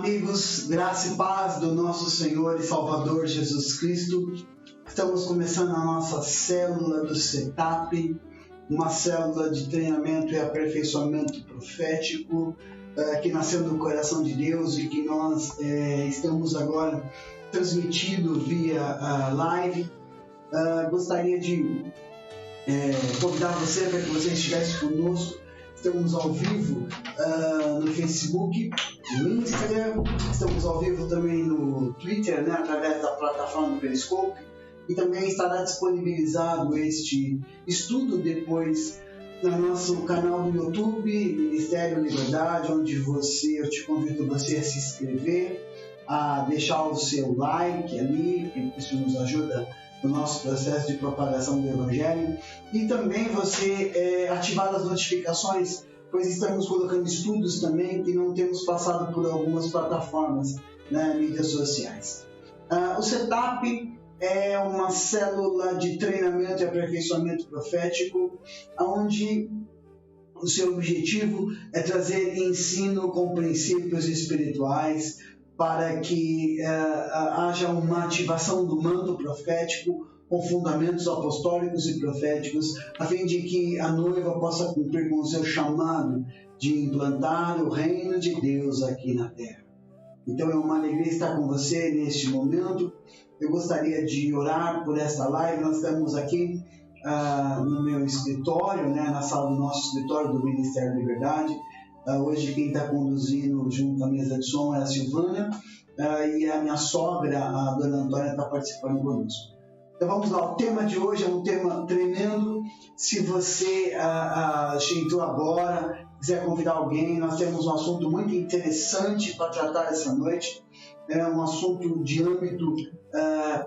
amigos, graça e paz do nosso Senhor e Salvador Jesus Cristo. Estamos começando a nossa célula do Setup, uma célula de treinamento e aperfeiçoamento profético que nasceu do coração de Deus e que nós estamos agora transmitindo via live. Gostaria de convidar você para que você estivesse conosco. Estamos ao vivo no Facebook, no Instagram, estamos ao vivo também no Twitter, através da plataforma do Periscope, e também estará disponibilizado este estudo depois no nosso canal do YouTube, Ministério Liberdade, onde eu te convido você a se inscrever, a deixar o seu like ali, que isso nos ajuda no nosso processo de propagação do Evangelho, e também você ativar as notificações, pois estamos colocando estudos também que não temos passado por algumas plataformas, mídias sociais. O Setup é uma célula de treinamento e aperfeiçoamento profético, onde o seu objetivo é trazer ensino com princípios espirituais, para que haja uma ativação do manto profético com fundamentos apostólicos e proféticos, a fim de que a noiva possa cumprir com o seu chamado de implantar o reino de Deus aqui na terra. Então é uma alegria estar com você neste momento. Eu gostaria de orar por esta live. Nós estamos aqui no meu escritório, na sala do nosso escritório do Ministério Liberdade. Hoje quem está conduzindo junto à mesa de som é a Silvana, e a minha sogra, a dona Antônia, está participando conosco. Então vamos lá, o tema de hoje é um tema tremendo. Se você entrou agora, quiser convidar alguém, nós temos um assunto muito interessante para tratar essa noite. É um assunto de âmbito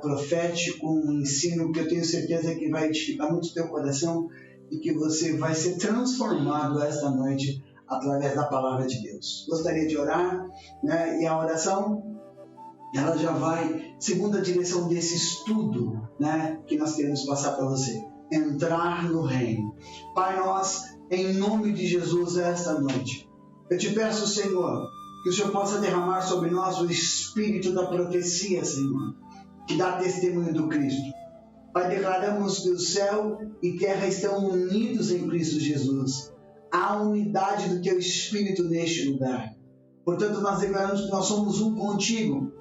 profético, um ensino que eu tenho certeza que vai edificar muito o teu coração e que você vai ser transformado esta noite através da palavra de Deus. Gostaria de orar, e a oração ela já vai segundo a direção desse estudo, que nós queremos passar para você. Entrar no reino. Pai, nós, em nome de Jesus, esta noite, eu te peço, Senhor, que o Senhor possa derramar sobre nós o espírito da profecia, Senhor, que dá testemunho do Cristo. Pai, declaramos que o céu e terra estão unidos em Cristo Jesus. Há unidade do teu Espírito neste lugar. Portanto, nós declaramos que nós somos um contigo.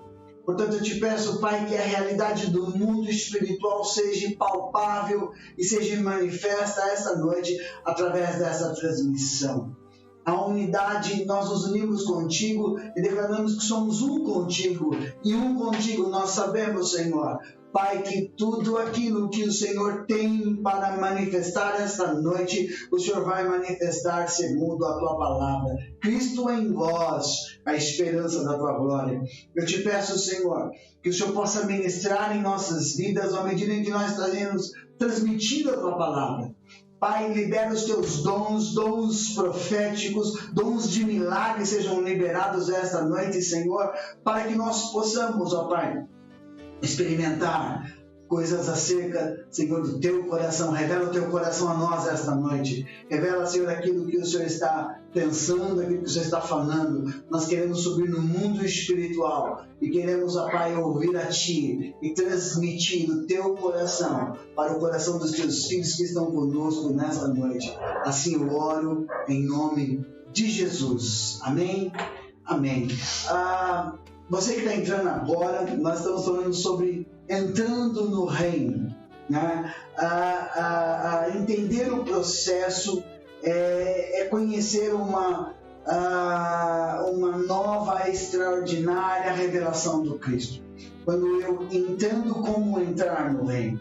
Portanto, eu te peço, Pai, que a realidade do mundo espiritual seja palpável e seja manifesta esta noite através dessa transmissão. A unidade, nós nos unimos contigo e declaramos que somos um contigo. E um contigo nós sabemos, Senhor, Pai, que tudo aquilo que o Senhor tem para manifestar esta noite, o Senhor vai manifestar segundo a Tua palavra. Cristo em vós, a esperança da Tua glória. Eu te peço, Senhor, que o Senhor possa ministrar em nossas vidas à medida em que nós estaremos transmitindo a Tua palavra. Pai, libera os Teus dons proféticos, dons de milagres sejam liberados esta noite, Senhor, para que nós possamos, ó Pai, experimentar coisas acerca, Senhor, do Teu coração. Revela o Teu coração a nós esta noite. Revela, Senhor, aquilo que o Senhor está pensando, aquilo que o Senhor está falando. Nós queremos subir no mundo espiritual e queremos, ó Pai, ouvir a Ti e transmitir o Teu coração para o coração dos Teus filhos que estão conosco nesta noite. Assim eu oro em nome de Jesus. Amém? Amém. Você que está entrando agora, nós estamos falando sobre entrando no reino, entender o processo é conhecer uma nova, extraordinária revelação do Cristo. Quando eu entendo como entrar no reino,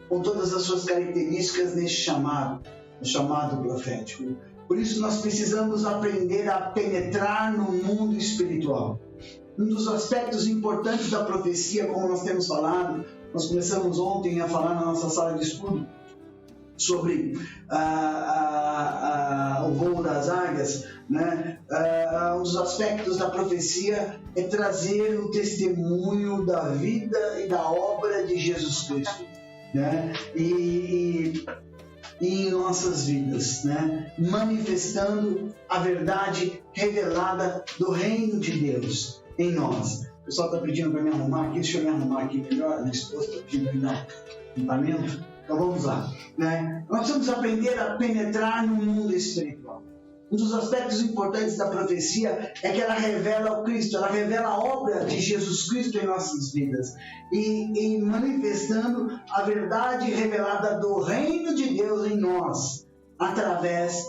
com todas as suas características neste chamado profético. Por isso nós precisamos aprender a penetrar no mundo espiritual. Um dos aspectos importantes da profecia, como nós temos falado, nós começamos ontem a falar na nossa sala de estudo sobre o voo das águias, um dos aspectos da profecia é trazer o testemunho da vida e da obra de Jesus Cristo, e em nossas vidas, manifestando a verdade revelada do reino de Deus. em nós. O pessoal está pedindo para me arrumar aqui, deixa eu me arrumar aqui melhor, minha esposa está pedindo para me dar equipamento. Então vamos lá. Né? Nós precisamos aprender a penetrar no mundo espiritual. Um dos aspectos importantes da profecia é que ela revela o Cristo, ela revela a obra de Jesus Cristo em nossas vidas e manifestando a verdade revelada do reino de Deus em nós, através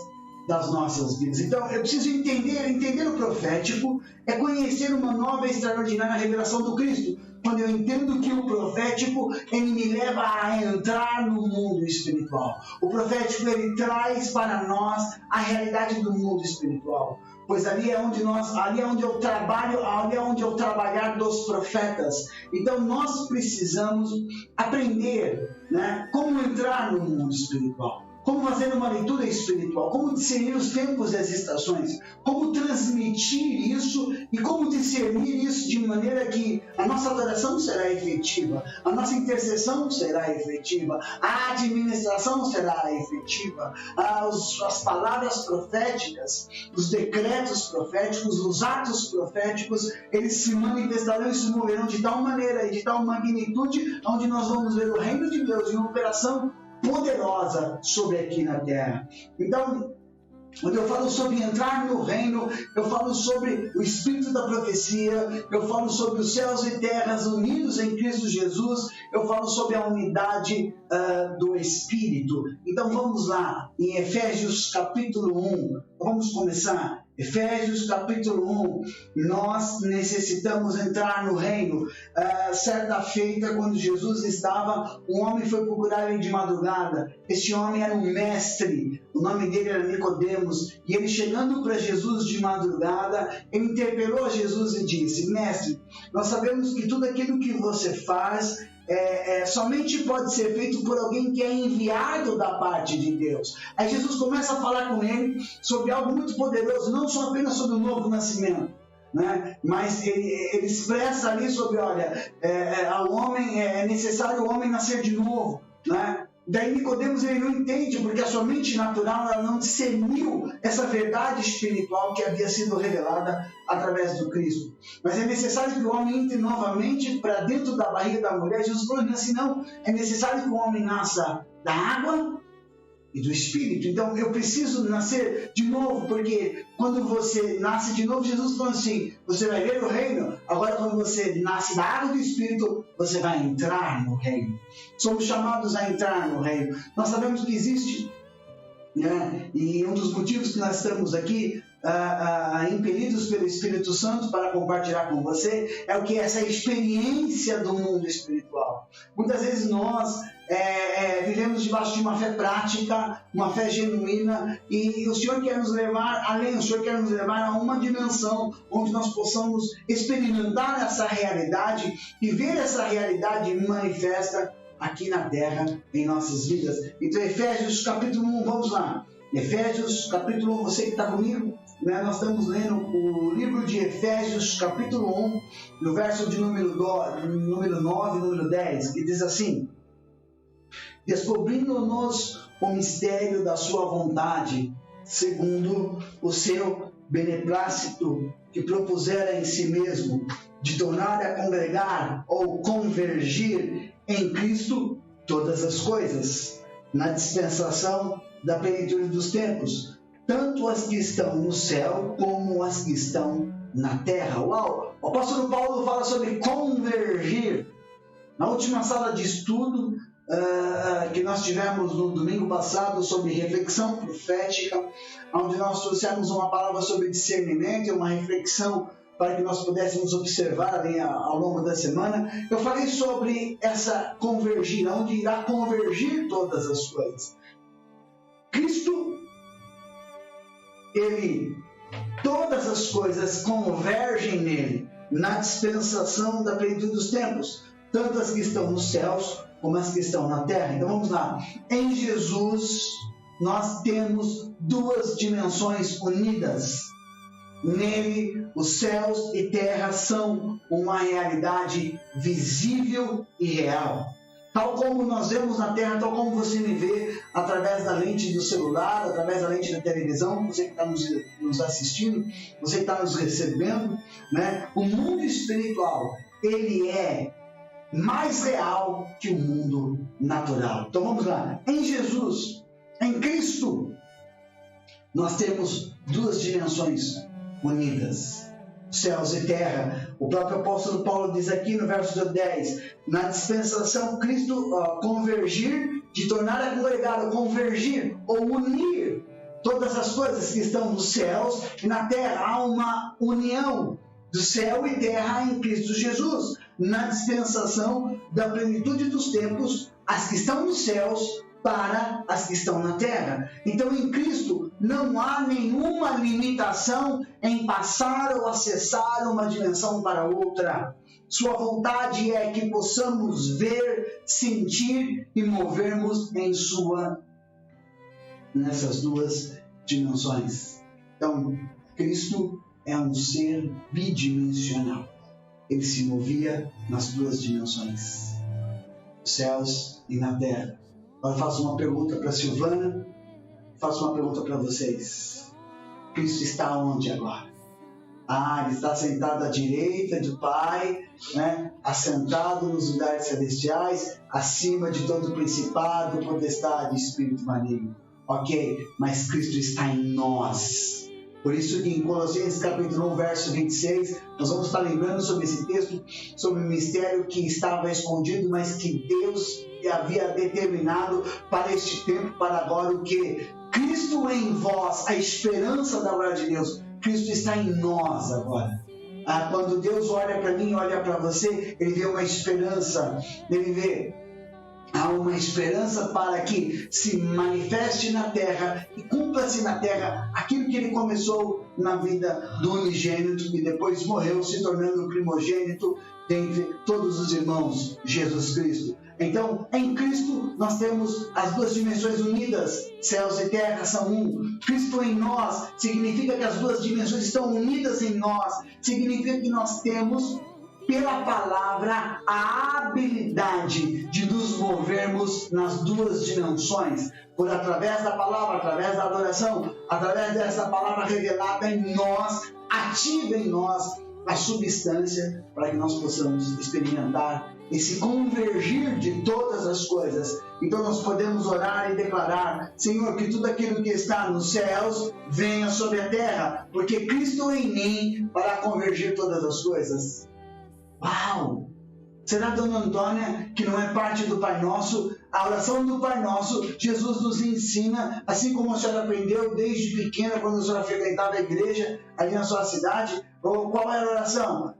das nossas vidas. Então, eu preciso entender o profético é conhecer uma nova e extraordinária revelação do Cristo. Quando eu entendo que o profético, ele me leva a entrar no mundo espiritual. O profético, ele traz para nós a realidade do mundo espiritual. Pois ali é onde eu trabalho, ali é onde eu trabalhar dos profetas. Então nós precisamos aprender, né, como entrar no mundo espiritual. Como fazer uma leitura espiritual, como discernir os tempos e as estações, como transmitir isso e como discernir isso de maneira que a nossa adoração será efetiva, a nossa intercessão será efetiva, a administração será efetiva, as palavras proféticas, os decretos proféticos, os atos proféticos, eles se manifestarão e se moverão de tal maneira e de tal magnitude, onde nós vamos ver o reino de Deus em operação poderosa sobre aqui na terra. Então, quando eu falo sobre entrar no reino, eu falo sobre o espírito da profecia, eu falo sobre os céus e terras unidos em Cristo Jesus, eu falo sobre a unidade do Espírito. Então vamos lá, em Efésios capítulo 1, vamos começar. Efésios capítulo 1, nós necessitamos entrar no reino. Certa feita, quando Jesus estava, um homem foi procurar ele de madrugada. Este homem era um mestre, o nome dele era Nicodemos, e ele chegando para Jesus de madrugada, ele interpelou Jesus e disse: Mestre, nós sabemos que tudo aquilo que você faz somente pode ser feito por alguém que é enviado da parte de Deus. Aí Jesus começa a falar com ele sobre algo muito poderoso, não só apenas sobre o novo nascimento, né? Mas ele expressa ali sobre, olha, ao homem é necessário o homem nascer de novo, né? Daí Nicodemos, ele não entende, porque a sua mente natural ela não discerniu essa verdade espiritual que havia sido revelada através do Cristo. Mas é necessário que o homem entre novamente para dentro da barriga da mulher. Jesus falou assim: não, é necessário que o homem nasça da água e do Espírito. Então eu preciso nascer de novo, porque quando você nasce de novo, Jesus falou assim: você vai ver o reino. Agora, quando você nasce da água e do Espírito, você vai entrar no reino. Somos chamados a entrar no reino. Nós sabemos que existe, né? E um dos motivos que nós estamos aqui impelidos pelo Espírito Santo para compartilhar com você é o que é essa experiência do mundo espiritual. Muitas vezes nós vivemos debaixo de uma fé prática, uma fé genuína, e o Senhor quer nos levar além, o Senhor quer nos levar a uma dimensão onde nós possamos experimentar essa realidade e ver essa realidade manifesta aqui na terra, em nossas vidas. Então, Efésios capítulo 1, vamos lá. Efésios capítulo 1, você que está comigo, né? Nós estamos lendo o livro de Efésios capítulo 1, no verso de número 9 e número 10, que diz assim: descobrindo-nos o mistério da sua vontade, segundo o seu beneplácito, que propusera em si mesmo, de tornar a congregar ou convergir em Cristo todas as coisas, na dispensação da plenitude dos tempos, tanto as que estão no céu como as que estão na terra. Uau! O apóstolo Paulo fala sobre convergir. Na última sala de estudo que nós tivemos no domingo passado sobre reflexão profética, onde nós trouxemos uma palavra sobre discernimento, uma reflexão para que nós pudéssemos observar ali ao longo da semana, eu falei sobre essa convergir, onde irá convergir todas as coisas. Cristo, todas as coisas convergem nele, na dispensação da plenitude dos tempos, tanto as que estão nos céus como as que estão na terra. Então vamos lá. Em Jesus, nós temos duas dimensões unidas. Nele, os céus e terra são uma realidade visível e real. Tal como nós vemos na terra, tal como você me vê através da lente do celular, através da lente da televisão, você que está nos nos assistindo, você que está nos recebendo, né? O mundo espiritual, ele é mais real que o mundo natural. Então vamos lá. Em Jesus, em Cristo, nós temos duas dimensões unidas, céus e terra. O próprio apóstolo Paulo diz aqui no verso 10, na dispensação Cristo convergir, de tornar a congregar, ou convergir, ou unir todas as coisas que estão nos céus e na terra. Há uma união do céu e terra em Cristo Jesus. Na dispensação da plenitude dos tempos, as que estão nos céus para as que estão na terra. Então, em Cristo, não há nenhuma limitação em passar ou acessar uma dimensão para outra. Sua vontade é que possamos ver, sentir e movermos nessas duas dimensões. Então, Cristo é um ser bidimensional. Ele se movia nas duas dimensões, nos céus e na terra. Agora faço uma pergunta para a Silvana, faço uma pergunta para vocês. Cristo está onde agora? Ele está sentado à direita do Pai, né? Assentado nos lugares celestiais, acima de todo principado, potestade, espírito maligno. Ok, mas Cristo está em nós. Por isso que em Colossenses capítulo 1, verso 26, nós vamos estar lembrando sobre esse texto, sobre o mistério que estava escondido, mas que Deus havia determinado para este tempo, para agora, o que? Cristo em vós, a esperança da glória de Deus. Cristo está em nós agora. Quando Deus olha para mim, olha para você, Ele vê uma esperança, há uma esperança para que se manifeste na terra e cumpra-se na terra aquilo que Ele começou na vida do unigênito e depois morreu, se tornando o primogênito dentre todos os irmãos, Jesus Cristo. Então, em Cristo, nós temos as duas dimensões unidas, céus e terra são um. Cristo em nós significa que as duas dimensões estão unidas em nós, significa que nós temos, pela palavra, a habilidade de nos movermos nas duas dimensões, através da palavra, através da adoração, através dessa palavra revelada em nós, ativa em nós a substância para que nós possamos experimentar esse convergir de todas as coisas. Então nós podemos orar e declarar: Senhor, que tudo aquilo que está nos céus venha sobre a terra, porque Cristo em mim para convergir todas as coisas. Uau! Será, Dona Antônia, que não é parte do Pai Nosso? A oração do Pai Nosso, Jesus nos ensina, assim como a senhora aprendeu desde pequena, quando a senhora frequentava a igreja ali na sua cidade. Qual era a oração?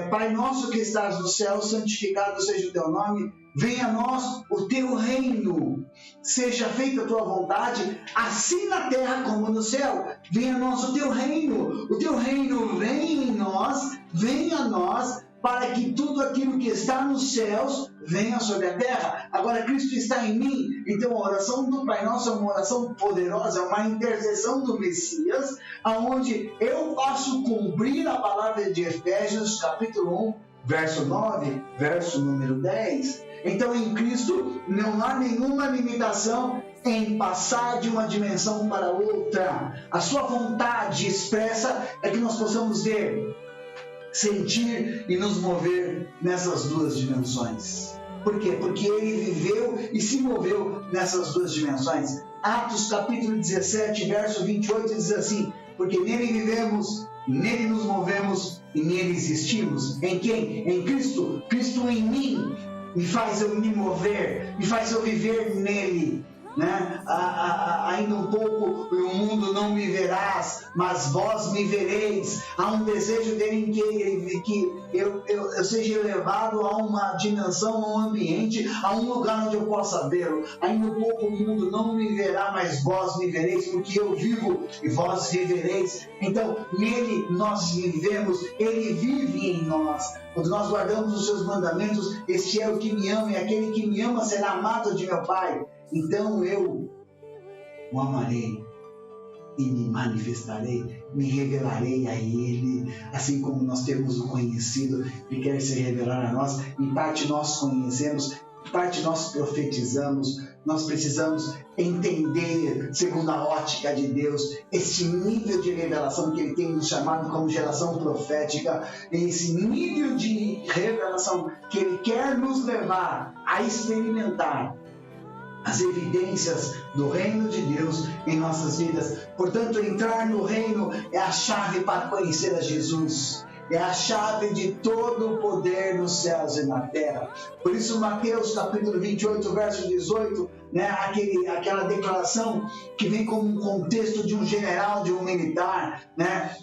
Pai Nosso que estás no céu, santificado seja o teu nome, venha a nós o teu reino, seja feita a tua vontade, assim na terra como no céu. Venha a nós o teu reino vem em nós, venha a nós, para que tudo aquilo que está nos céus venha sobre a terra. Agora Cristo está em mim, então a oração do Pai Nosso é uma oração poderosa, é uma intercessão do Messias, aonde eu faço cumprir a palavra de Efésios capítulo 1, verso 9, verso número 10. Então em Cristo não há nenhuma limitação em passar de uma dimensão para outra. A sua vontade expressa é que nós possamos ver, sentir e nos mover nessas duas dimensões. Por quê? Porque Ele viveu e se moveu nessas duas dimensões. Atos capítulo 17, verso 28 diz assim: porque nele vivemos, nele nos movemos e nele existimos. Em quem? Em Cristo. Cristo em mim me faz eu me mover, me faz eu viver nele. Ainda um pouco o mundo não me verás, mas vós me vereis. Há um desejo dele em que eu seja elevado a uma dimensão, a um ambiente, a um lugar onde eu possa vê-lo. Ainda um pouco o mundo não me verá, mas vós me vereis, porque eu vivo e vós vivereis. Então nele nós vivemos, ele vive em nós. Quando nós guardamos os seus mandamentos, este é o que me ama, e aquele que me ama será amado de meu Pai. Então eu o amarei e me manifestarei, me revelarei a Ele, assim como nós temos o conhecido e quer se revelar a nós. Em parte nós conhecemos, parte nós profetizamos, nós precisamos entender, segundo a ótica de Deus, esse nível de revelação que Ele tem nos chamado como geração profética, esse nível de revelação que Ele quer nos levar a experimentar as evidências do reino de Deus em nossas vidas. Portanto, entrar no reino é a chave para conhecer a Jesus. É a chave de todo o poder nos céus e na terra. Por isso, Mateus capítulo 28, verso 18, aquela declaração que vem como um contexto de um general, de um militar,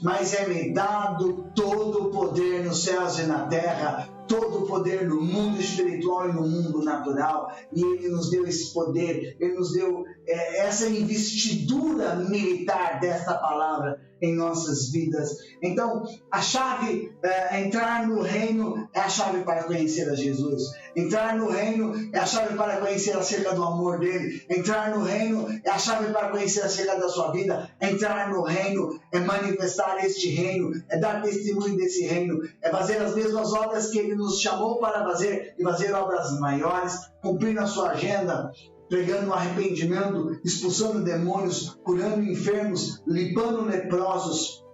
mas é-me dado todo o poder nos céus e na terra, todo o poder no mundo espiritual e no mundo natural. E Ele nos deu esse poder, Ele nos deu essa investidura militar desta palavra em nossas vidas. Então, a chave, entrar no reino é a chave para conhecer a Jesus. Entrar no reino é a chave para conhecer acerca do amor dele. Entrar no reino é a chave para conhecer acerca da sua vida. Entrar no reino é manifestar este reino, é dar testemunho desse reino, é fazer as mesmas obras que ele nos chamou para fazer e fazer obras maiores, cumprindo a sua agenda, pregando arrependimento, expulsando demônios, curando enfermos, limpando leprosos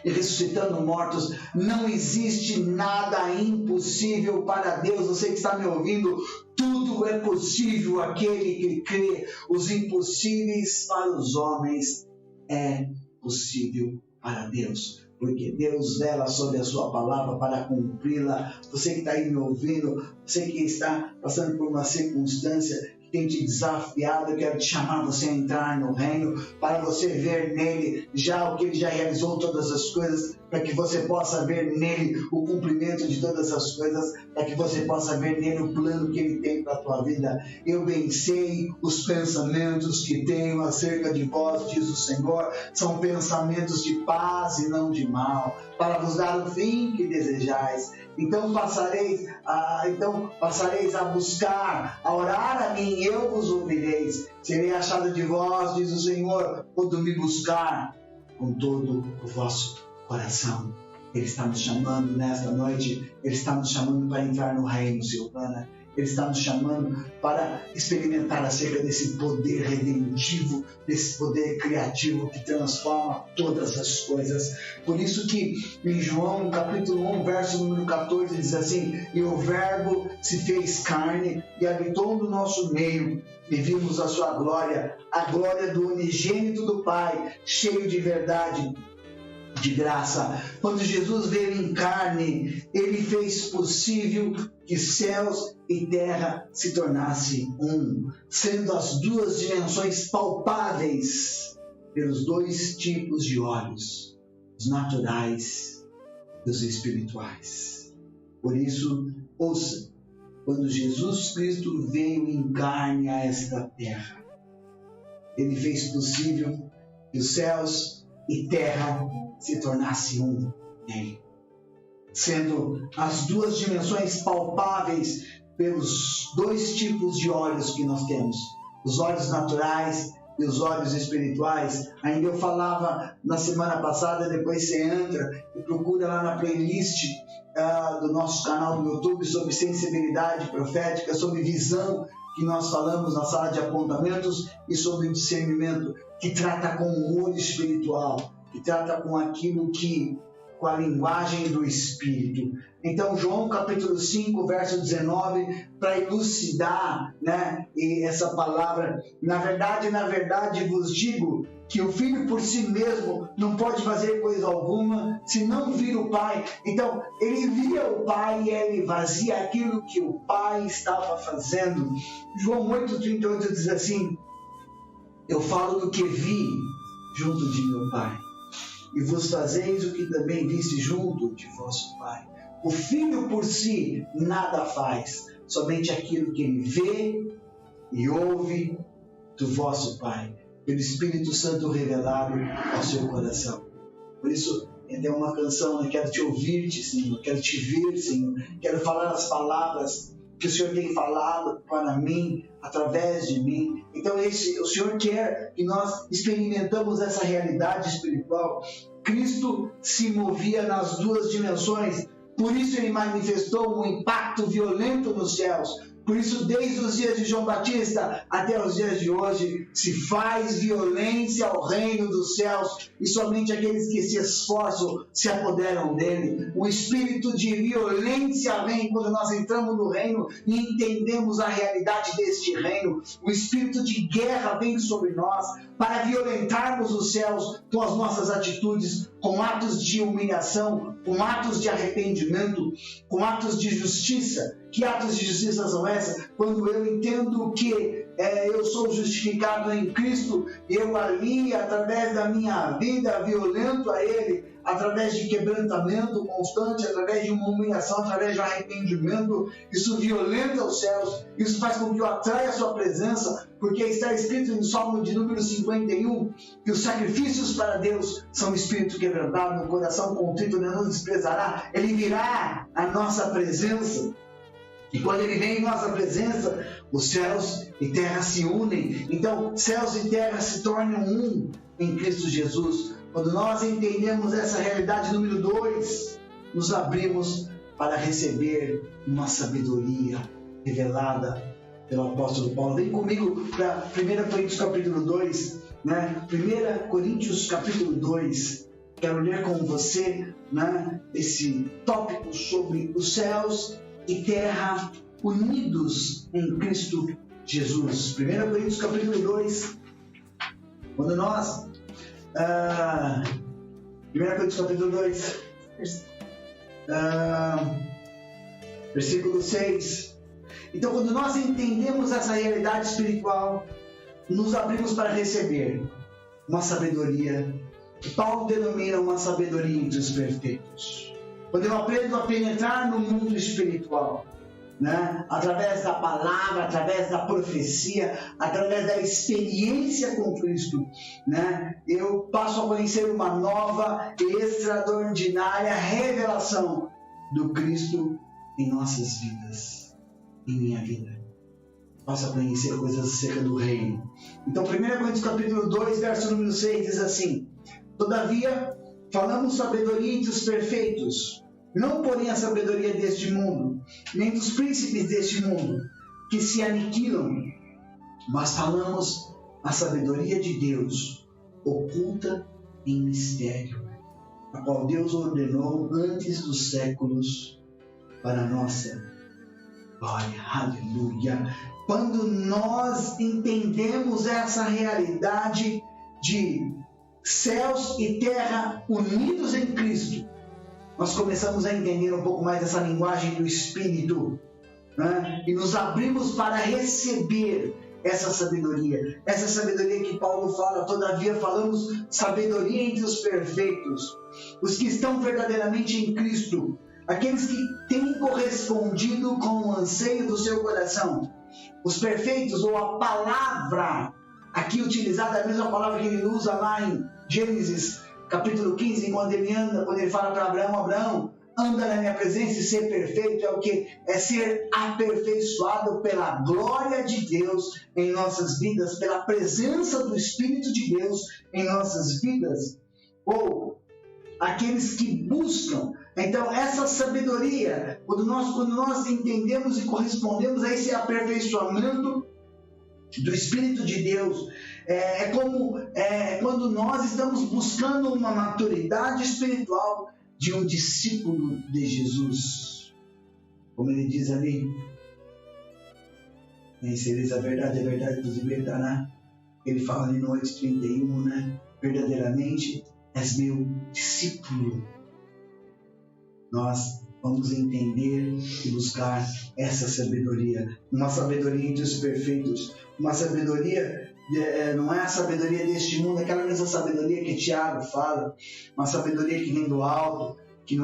e ressuscitando mortos. Não existe nada impossível para Deus. Você que está me ouvindo, tudo é possível àquele que crê. Os impossíveis para os homens é possível para Deus, porque Deus vela sobre a sua palavra para cumpri-la. Você que está aí me ouvindo, você que está passando por uma circunstância que tem te desafiado, eu quero te chamar você a entrar no reino, para você ver nele já o que ele já realizou, todas as coisas, para que você possa ver nele o cumprimento de todas as coisas, para que você possa ver nele o plano que ele tem para a tua vida. Eu bem sei os pensamentos que tenho acerca de vós, diz o Senhor, são pensamentos de paz e não de mal, para vos dar o fim que desejais. Então passareis a buscar, a orar a mim, eu vos ouvireis. Serei achado de vós, diz o Senhor, quando me buscar com todo o vosso coração. Ele está nos chamando nesta noite, Ele está nos chamando para entrar no reino, Silvana. Ele está nos chamando para experimentar acerca desse poder redentivo, desse poder criativo que transforma todas as coisas. Por isso que em João, capítulo 1, verso número 14, diz assim: e o verbo se fez carne e habitou no nosso meio, e vimos a sua glória, a glória do unigênito do Pai, cheio de verdade, de graça. Quando Jesus veio em carne, Ele fez possível que céus e terra se tornassem um, sendo as duas dimensões palpáveis pelos dois tipos de olhos, os naturais e os espirituais. Por isso, ouça, quando Jesus Cristo veio em carne a esta terra, Ele fez possível que os céus e terra se tornasse um nele, sendo as duas dimensões palpáveis pelos dois tipos de olhos que nós temos, os olhos naturais e os olhos espirituais. Ainda eu falava na semana passada, depois você entra e procura lá na playlist do nosso canal do YouTube sobre sensibilidade profética, sobre visão, que nós falamos na sala de apontamentos, e sobre o discernimento, que trata com o olho espiritual, que trata com aquilo que, com a linguagem do Espírito. Então, João capítulo 5, verso 19, para elucidar, e essa palavra, na verdade vos digo que o Filho por si mesmo não pode fazer coisa alguma se não vir o Pai. Então, ele via o Pai e ele fazia aquilo que o Pai estava fazendo. João 8,38 diz assim: eu falo do que vi junto de meu Pai, e vos fazeis o que também viste junto de vosso Pai. O Filho por si nada faz, somente aquilo que ele vê e ouve do vosso Pai, pelo Espírito Santo revelado ao seu coração. Por isso, é uma canção: eu quero te ouvir-te, Senhor, quero te ver, Senhor, quero falar as palavras que o Senhor tem falado para mim, através de mim. Então o Senhor quer que nós experimentamos essa realidade espiritual. Cristo se movia nas duas dimensões, por isso ele manifestou um impacto violento nos céus, Por isso, desde os dias de João Batista até os dias de hoje, se faz violência ao reino dos céus e somente aqueles que se esforçam se apoderam dele. O espírito de violência vem quando nós entramos no reino e entendemos a realidade deste reino. O espírito de guerra vem sobre nós para violentarmos os céus com as nossas atitudes, com atos de humilhação, com atos de arrependimento, com atos de justiça. Que atos de justiça são esses? Quando eu entendo que eu sou justificado em Cristo, eu ali, através da minha vida, violento a Ele, através de quebrantamento constante, através de uma humilhação, através de um arrependimento, isso violenta os céus, isso faz com que eu atraia a sua presença, porque está escrito no Salmo de número 51, que os sacrifícios para Deus são espírito quebrantado, no coração contrito não desprezará. Ele virá à nossa presença. E quando Ele vem em nossa presença, os céus e terra se unem. Então, céus e terra se tornam um em Cristo Jesus. Quando nós entendemos essa realidade número 2, nos abrimos para receber uma sabedoria revelada pelo apóstolo Paulo. Vem comigo para 1 Coríntios capítulo 2. 1 Coríntios capítulo 2. Quero ler com você esse tópico sobre os céus e terra unidos em Cristo Jesus. 1 Coríntios capítulo 2, quando nós 1 Coríntios capítulo 2, versículo 6. Então, quando nós entendemos essa realidade espiritual, nos abrimos para receber uma sabedoria que Paulo denomina uma sabedoria entre os perfeitos. Quando eu aprendo a penetrar no mundo espiritual, através da palavra, através da profecia, através da experiência com Cristo, eu passo a conhecer uma nova e extraordinária revelação do Cristo em nossas vidas, em minha vida. Passo a conhecer coisas acerca do reino. Então, 1 Coríntios capítulo 2, verso número 6 diz assim: todavia, falamos sabedoria entre os perfeitos, não porém a sabedoria deste mundo, nem dos príncipes deste mundo, que se aniquilam, mas falamos a sabedoria de Deus, oculta em mistério, a qual Deus ordenou antes dos séculos para a nossa glória. Aleluia! Quando nós entendemos essa realidade de céus e terra unidos em Cristo, nós começamos a entender um pouco mais dessa linguagem do Espírito, e nos abrimos para receber essa sabedoria que Paulo fala. Todavia falamos sabedoria entre os perfeitos, os que estão verdadeiramente em Cristo, aqueles que têm correspondido com o anseio do seu coração. Os perfeitos, ou a palavra aqui utilizada, é a mesma palavra que ele usa lá em Gênesis capítulo 15, quando ele fala para Abraão, anda na minha presença e ser perfeito. É o que? É ser aperfeiçoado pela glória de Deus em nossas vidas, pela presença do Espírito de Deus em nossas vidas. Ou aqueles que buscam. Então, essa sabedoria, quando nós entendemos e correspondemos a esse aperfeiçoamento do Espírito de Deus, quando nós estamos buscando uma maturidade espiritual de um discípulo de Jesus. Como ele diz ali, conhecereis a verdade vos libertará. Ele fala ali no 8:31, verdadeiramente és meu discípulo. Nós vamos entender e buscar essa sabedoria, uma sabedoria entre os perfeitos, uma sabedoria, não é a sabedoria deste mundo, aquela mesma sabedoria que Tiago fala, uma sabedoria que vem do alto, que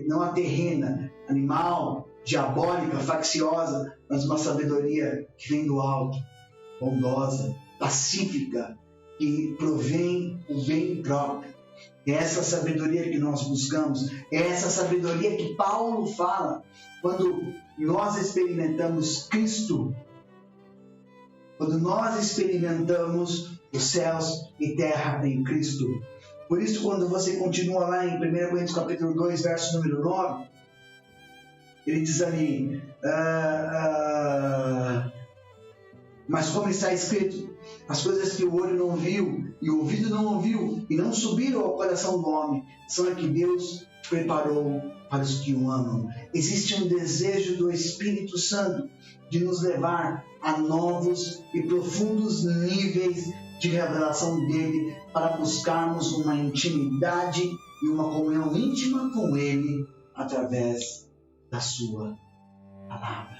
não a terrena, animal, diabólica, facciosa, mas uma sabedoria que vem do alto, bondosa, pacífica, que provém o bem próprio. É essa sabedoria que nós buscamos, é essa sabedoria que Paulo fala quando nós experimentamos Cristo, quando nós experimentamos os céus e terra em Cristo. Por isso, quando você continua lá em 1 Coríntios capítulo 2, verso número 9, Ele diz ali, mas como está escrito, as coisas que o olho não viu e o ouvido não ouviu e não subiram ao coração do homem, são as que Deus preparou para os que o amam. Existe um desejo do Espírito Santo de nos levar a novos e profundos níveis de revelação dele, para buscarmos uma intimidade e uma comunhão íntima com ele através da sua palavra.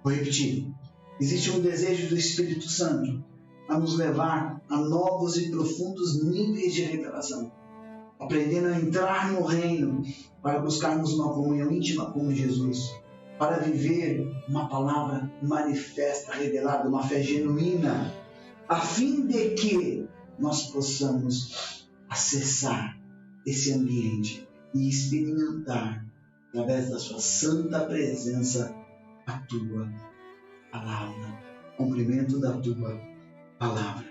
Vou repetir. Existe um desejo do Espírito Santo a nos levar a novos e profundos níveis de revelação, aprendendo a entrar no reino para buscarmos uma comunhão íntima com Jesus, para viver uma palavra manifesta, revelada, uma fé genuína, a fim de que nós possamos acessar esse ambiente e experimentar, através da sua santa presença, a tua palavra, cumprimento da tua palavra.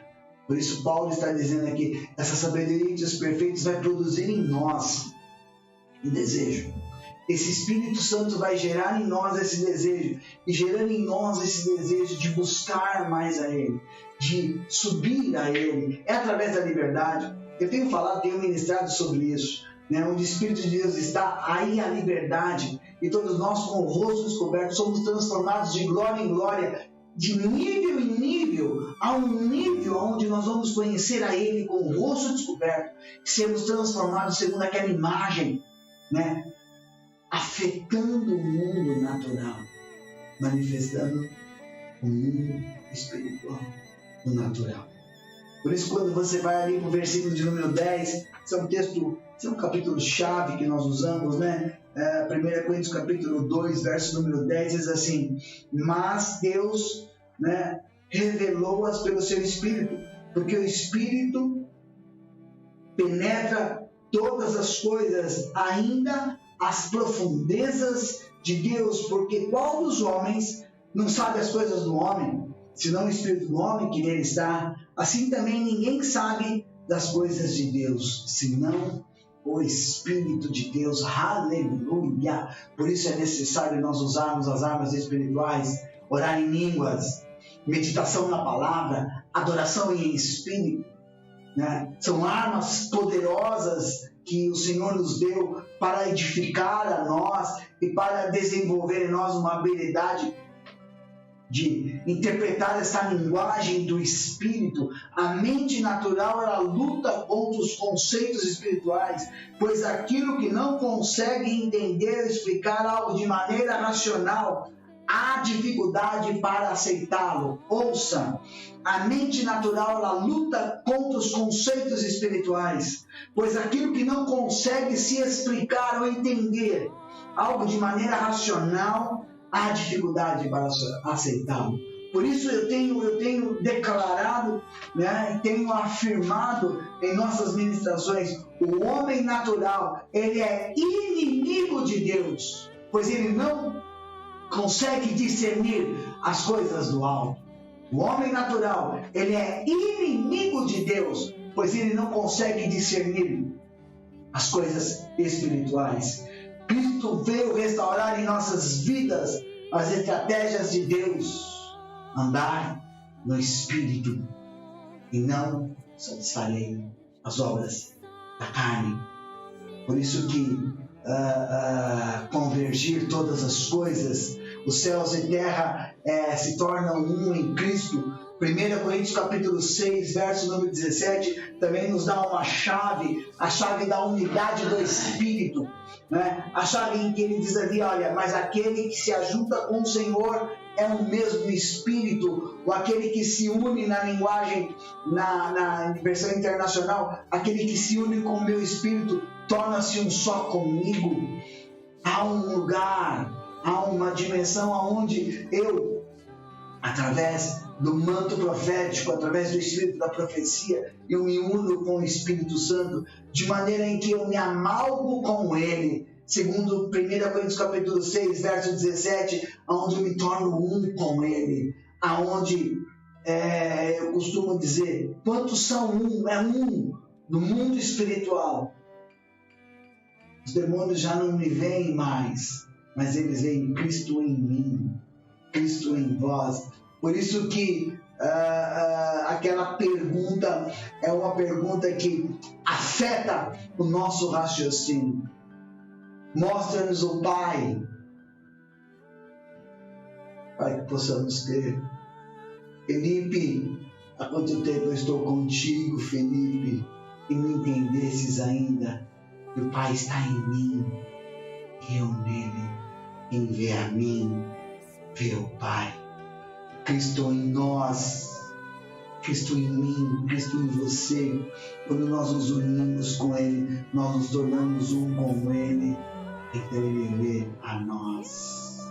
Por isso Paulo está dizendo aqui, essa sabedoria dos perfeitos vai produzir em nós um desejo. Esse Espírito Santo vai gerar em nós esse desejo, e gerando em nós esse desejo de buscar mais a Ele, de subir a Ele, é através da liberdade. Eu tenho falado, tenho ministrado sobre isso, né? Onde o Espírito de Deus está, aí a liberdade, e todos nós com o rosto descoberto somos transformados de glória em glória, de nível em nível, a um nível onde nós vamos conhecer a Ele com o rosto descoberto, sermos transformados segundo aquela imagem, né? Afetando o mundo natural, manifestando o mundo espiritual no natural. Por isso, quando você vai ali para o versículo de número 10, esse é um texto, esse é um capítulo-chave que nós usamos, né? 1 Coríntios capítulo 2, verso número 10, diz assim: mas Deus, né, revelou-as pelo seu Espírito, porque o Espírito penetra todas as coisas, ainda as profundezas de Deus, porque qual dos homens não sabe as coisas do homem, senão o Espírito do homem que nele está? Assim também ninguém sabe das coisas de Deus, senão o Espírito de Deus. Aleluia! Por isso é necessário nós usarmos as armas espirituais, orar em línguas, meditação na palavra, adoração em espírito, né? São armas poderosas que o Senhor nos deu para edificar a nós e para desenvolver em nós uma habilidade de interpretar essa linguagem do Espírito. A mente natural, ela luta contra os conceitos espirituais, pois aquilo que não consegue entender, explicar algo de maneira racional, há dificuldade para aceitá-lo. Ouça, a mente natural, ela luta contra os conceitos espirituais, pois aquilo que não consegue se explicar ou entender algo de maneira racional, há dificuldade para aceitá-lo. Por isso eu tenho declarado, né, e tenho afirmado em nossas ministrações, o homem natural, ele é inimigo de Deus, pois ele não consegue discernir as coisas do alto. O homem natural, ele é inimigo de Deus, pois ele não consegue discernir as coisas espirituais. Cristo veio restaurar em nossas vidas as estratégias de Deus, andar no Espírito e não satisfarei as obras da carne. Por isso que convergir todas as coisas, os céus e terra se tornam um em Cristo. 1 Coríntios capítulo 6, verso número 17, também nos dá uma chave, a chave da unidade do Espírito, né? A chave em que ele diz ali, olha, mas aquele que se ajunta com o Senhor é o mesmo Espírito, ou aquele que se une na linguagem, na versão internacional, aquele que se une com o meu Espírito, torna-se um só comigo. Há um lugar, há uma dimensão onde eu, através do manto profético, através do Espírito da profecia, eu me uno com o Espírito Santo, de maneira em que eu me amalgo com Ele, segundo 1 Coríntios capítulo 6, verso 17, onde eu me torno um com Ele, aonde eu costumo dizer, quantos são um? É um no mundo espiritual. Os demônios já não me veem mais, mas eles veem Cristo em mim, Cristo em vós. Por isso que aquela pergunta é uma pergunta que afeta o nosso raciocínio. Mostra-nos o Pai, para que possamos ter. Felipe, há quanto tempo eu estou contigo, Felipe, e não entendesses ainda que o Pai está em mim e eu nele. Quem vê a mim, vê o Pai. Cristo em nós, Cristo em mim, Cristo em você. Quando nós nos unimos com Ele, nós nos tornamos um com Ele. Então Ele vê a nós.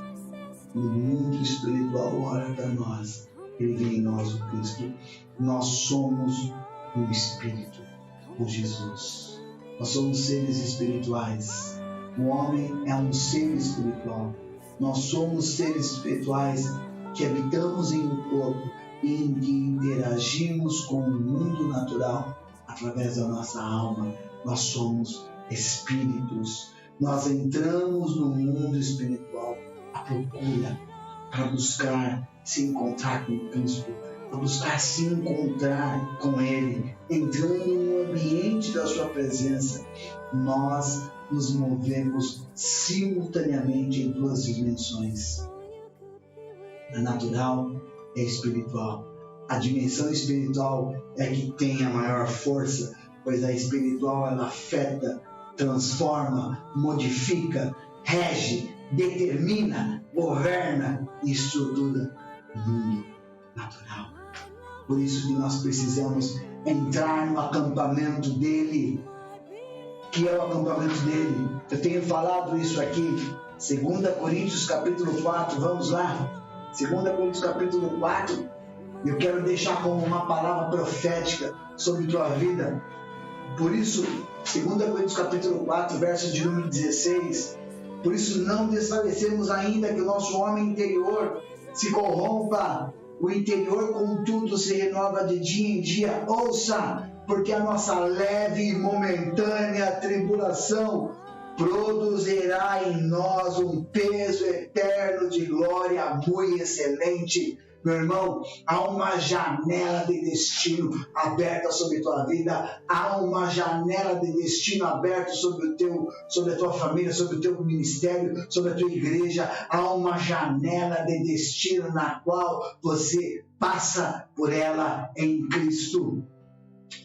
No mundo espiritual olha para nós. Ele vê em nós o Cristo. Nós somos um Espírito com Jesus. Nós somos seres espirituais. O homem é um ser espiritual. Nós somos seres espirituais que habitamos em um corpo e em que interagimos com o mundo natural através da nossa alma. Nós somos espíritos. Nós entramos no mundo espiritual à procura, para buscar se encontrar com Cristo, para buscar se encontrar com Ele, entrando no ambiente da sua presença. Nós nos movemos simultaneamente em duas dimensões, a natural e a espiritual. A dimensão espiritual é que tem a maior força, pois a espiritual ela afeta, transforma, modifica, rege, determina, governa e estrutura o mundo natural. Por isso que nós precisamos entrar no acampamento dele. Que é o acampamento dele? Eu tenho falado isso aqui, 2 Coríntios capítulo 4, vamos lá? 2 Coríntios capítulo 4, eu quero deixar como uma palavra profética sobre tua vida. Por isso, 2 Coríntios capítulo 4, verso de número 16, por isso não desfalecemos ainda que o nosso homem interior se corrompa, o interior contudo se renova de dia em dia. Ouça, porque a nossa leve e momentânea tribulação produzirá em nós um peso eterno de glória muito excelente. Meu irmão, há uma janela de destino aberta sobre a tua vida, há uma janela de destino aberta sobre a tua família, sobre o teu ministério, sobre a tua igreja. Há uma janela de destino na qual você passa por ela em Cristo.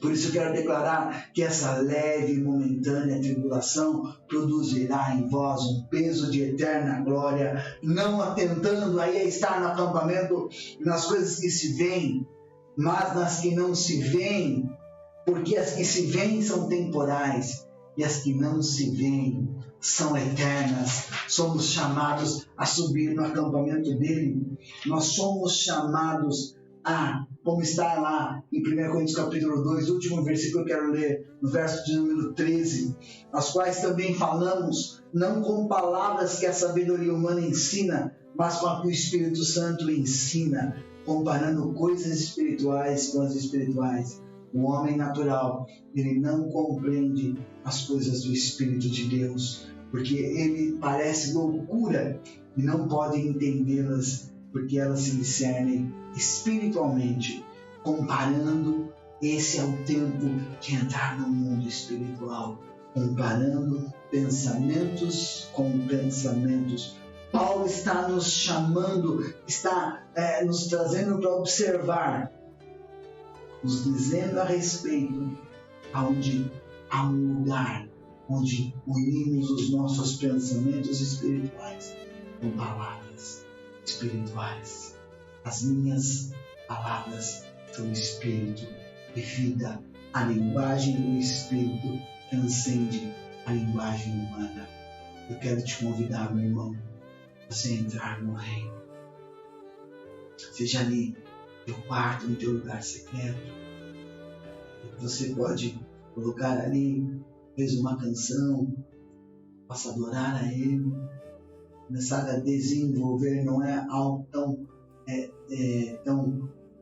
Por isso eu quero declarar que essa leve e momentânea tribulação produzirá em vós um peso de eterna glória, não atentando aí a estar no acampamento nas coisas que se veem, mas nas que não se veem, porque as que se veem são temporais e as que não se veem são eternas. Somos chamados a subir no acampamento dele. Nós somos chamados a, como está lá em 1 Coríntios capítulo 2, o último versículo que eu quero ler, no verso de número 13, as quais também falamos, não com palavras que a sabedoria humana ensina, mas com a que o Espírito Santo ensina, comparando coisas espirituais com as espirituais. O homem natural, ele não compreende as coisas do Espírito de Deus, porque ele parece loucura e não pode entendê-las, porque elas se discernem espiritualmente. Comparando, esse é o tempo de entrar no mundo espiritual, comparando pensamentos com pensamentos. Paulo está nos chamando, está nos trazendo para observar, nos dizendo a respeito aonde há um lugar onde unimos os nossos pensamentos espirituais com palavras espirituais. As minhas palavras são espírito e vida. A linguagem do espírito transcende a linguagem humana. Eu quero te convidar, meu irmão, a você entrar no reino. Seja ali no teu quarto, no teu lugar secreto. Você pode colocar ali, fez uma canção, possa adorar a Ele, começar a desenvolver. Não é algo tão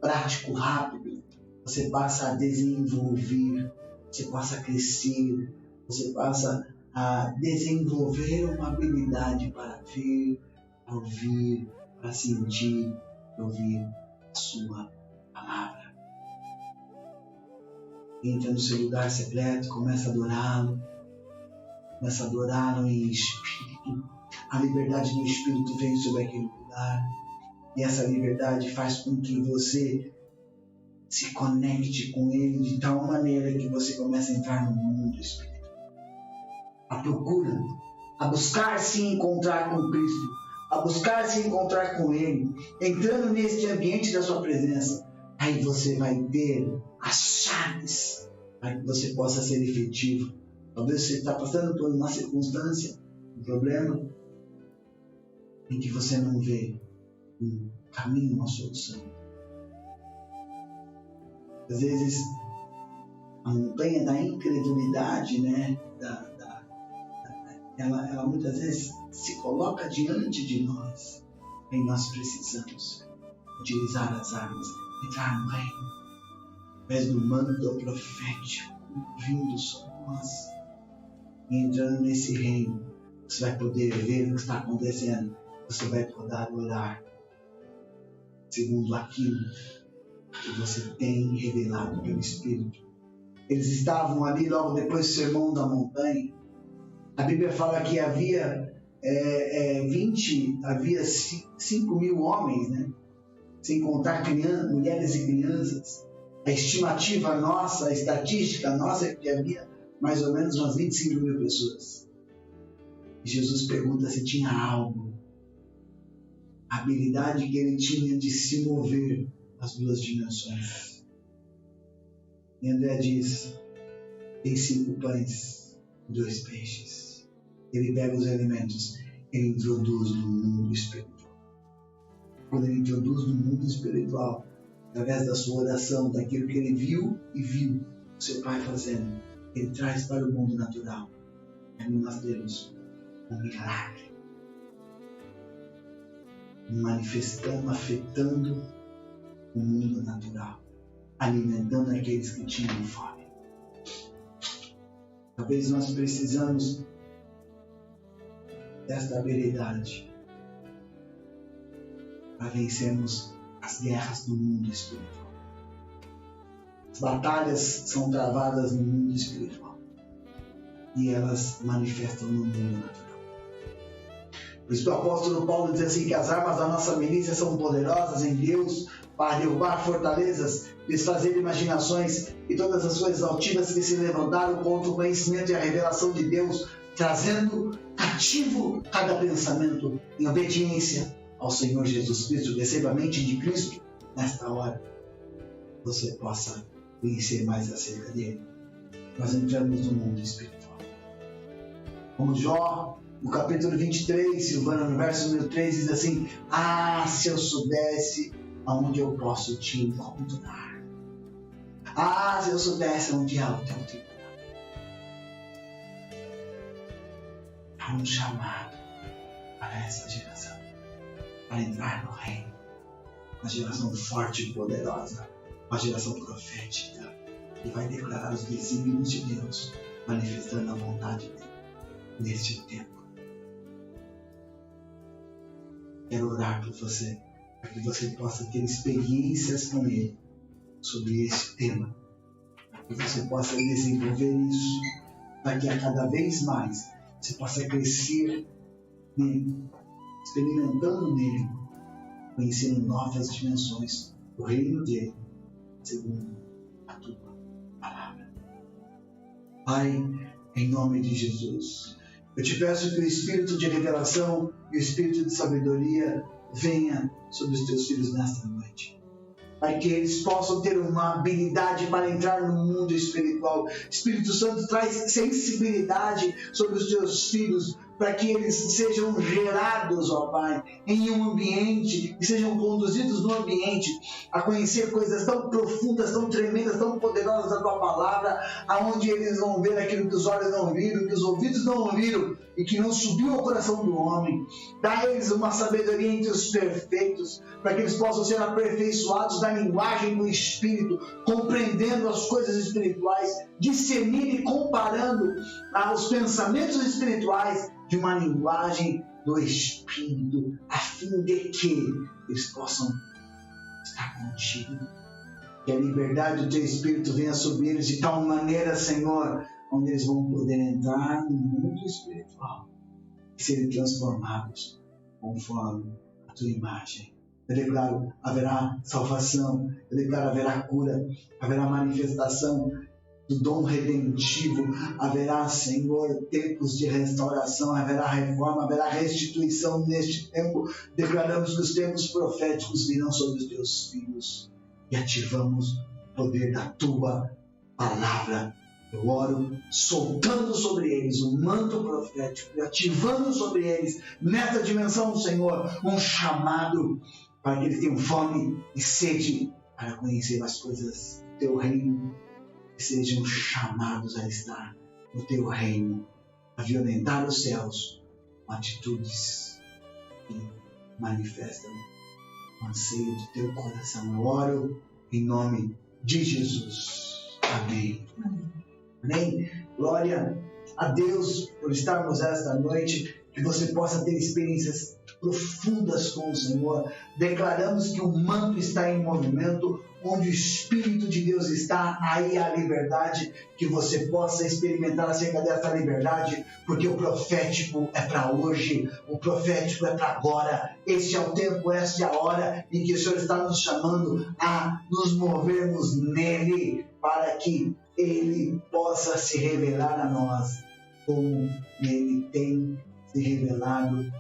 prático, rápido. Você passa a desenvolver, você passa a crescer, você passa a desenvolver uma habilidade para ver, para ouvir, para sentir, para ouvir a sua palavra. Entra no seu lugar secreto, começa a adorá-lo. Começa a adorá-lo em espírito. A liberdade do espírito vem sobre aquele lugar. E essa liberdade faz com que você se conecte com ele de tal maneira que você começa a entrar no mundo espiritual. A procura, a buscar se encontrar com Cristo, a buscar se encontrar com ele, entrando neste ambiente da sua presença. Aí você vai ter as chaves para que você possa ser efetivo. Talvez você está passando por uma circunstância, um problema, em que você não vê um caminho, uma solução. Às vezes, a montanha da incredulidade, né, ela muitas vezes se coloca diante de nós. E nós precisamos utilizar as armas, entrar no reino, através do manto profético vindo sobre nós. E entrando nesse reino, você vai poder ver o que está acontecendo. Você vai poder orar segundo aquilo que você tem revelado pelo Espírito. Eles estavam ali logo depois do sermão da montanha. A Bíblia fala que havia 5.000 homens, né? Sem contar mulheres e crianças. A estimativa nossa, a estatística nossa é que havia mais ou menos umas 25.000 pessoas. E Jesus pergunta se tinha algo, a habilidade que ele tinha de se mover nas duas dimensões. E André diz: tem 5 pães e 2 peixes. Ele pega os elementos, ele introduz no mundo espiritual. Quando ele introduz no mundo espiritual, através da sua oração, daquilo que ele viu o seu pai fazendo, ele traz para o mundo natural. E nós temos um milagre, manifestando, afetando o mundo natural, alimentando aqueles que tinham fome. Talvez nós precisamos desta habilidade para vencermos as guerras do mundo espiritual. As batalhas são travadas no mundo espiritual e elas manifestam no mundo natural. Por isso o apóstolo Paulo diz assim que as armas da nossa milícia são poderosas em Deus para derrubar fortalezas, desfazer imaginações e todas as coisas altivas que se levantaram contra o conhecimento e a revelação de Deus, trazendo cativo cada pensamento em obediência ao Senhor Jesus Cristo. Receba a mente de Cristo nesta hora, você possa conhecer mais acerca dele. Nós entramos no mundo espiritual. Como Jó, no capítulo 23, Silvana, no verso número 3, diz assim: ah, se eu soubesse aonde eu posso te encontrar. Ah, se eu soubesse onde há o teu tribunal. Há um chamado para essa geração, para entrar no reino. Uma geração forte e poderosa, uma geração profética, que vai declarar os desígnios de Deus, manifestando a vontade dele neste tempo. Quero orar por você, para que você possa ter experiências com ele sobre esse tema, para que você possa desenvolver isso, para que a cada vez mais você possa crescer nele, experimentando nele, conhecendo novas dimensões do reino dele, segundo a tua palavra. Pai, em nome de Jesus, eu te peço que o Espírito de revelação e o Espírito de sabedoria venha sobre os teus filhos nesta noite. Para que eles possam ter uma habilidade para entrar no mundo espiritual. Espírito Santo, traz sensibilidade sobre os teus filhos, para que eles sejam gerados, ó Pai, em um ambiente, e sejam conduzidos no ambiente a conhecer coisas tão profundas, tão tremendas, tão poderosas da Tua Palavra, aonde eles vão ver aquilo que os olhos não viram, que os ouvidos não ouviram, e que não subiu ao coração do homem. Dá a eles uma sabedoria entre os perfeitos, para que eles possam ser aperfeiçoados da linguagem do Espírito, compreendendo as coisas espirituais, discernindo e comparando os pensamentos espirituais de uma linguagem do Espírito, a fim de que eles possam estar contigo. Que a liberdade do Teu Espírito venha sobre eles de tal maneira, Senhor, onde eles vão poder entrar no mundo espiritual e serem transformados conforme a Tua imagem. Eu declaro, haverá salvação, eu declaro, haverá cura, haverá manifestação do dom redentivo, haverá, Senhor, tempos de restauração, haverá reforma, haverá restituição neste tempo. Declaramos que os tempos proféticos virão sobre os Teus filhos e ativamos o poder da Tua palavra. Eu oro soltando sobre eles um manto profético e ativando sobre eles, nessa dimensão, Senhor, um chamado para que eles tenham fome e sede para conhecer as coisas do Teu reino, que sejam chamados a estar no Teu reino, a violentar os céus com atitudes que manifestam o anseio do Teu coração. Eu oro em nome de Jesus. Amém. Amém. Glória a Deus por estarmos esta noite, que você possa ter experiências profundas com o Senhor. Declaramos que o manto está em movimento, onde o Espírito de Deus está, aí há liberdade, que você possa experimentar acerca dessa liberdade, porque o profético é para hoje, o profético é para agora. Este é o tempo, esta é a hora em que o Senhor está nos chamando a nos movermos nele, para que Ele possa se revelar a nós, como Ele tem se revelado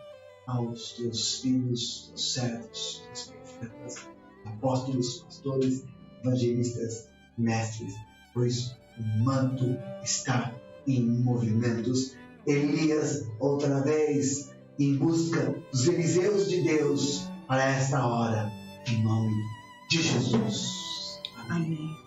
aos Teus filhos, Teus servos, Teus profetas, apóstolos, pastores, evangelistas, mestres, pois o manto está em movimentos. Elias, outra vez, em busca dos Eliseus de Deus para esta hora, em nome de Jesus. Amém.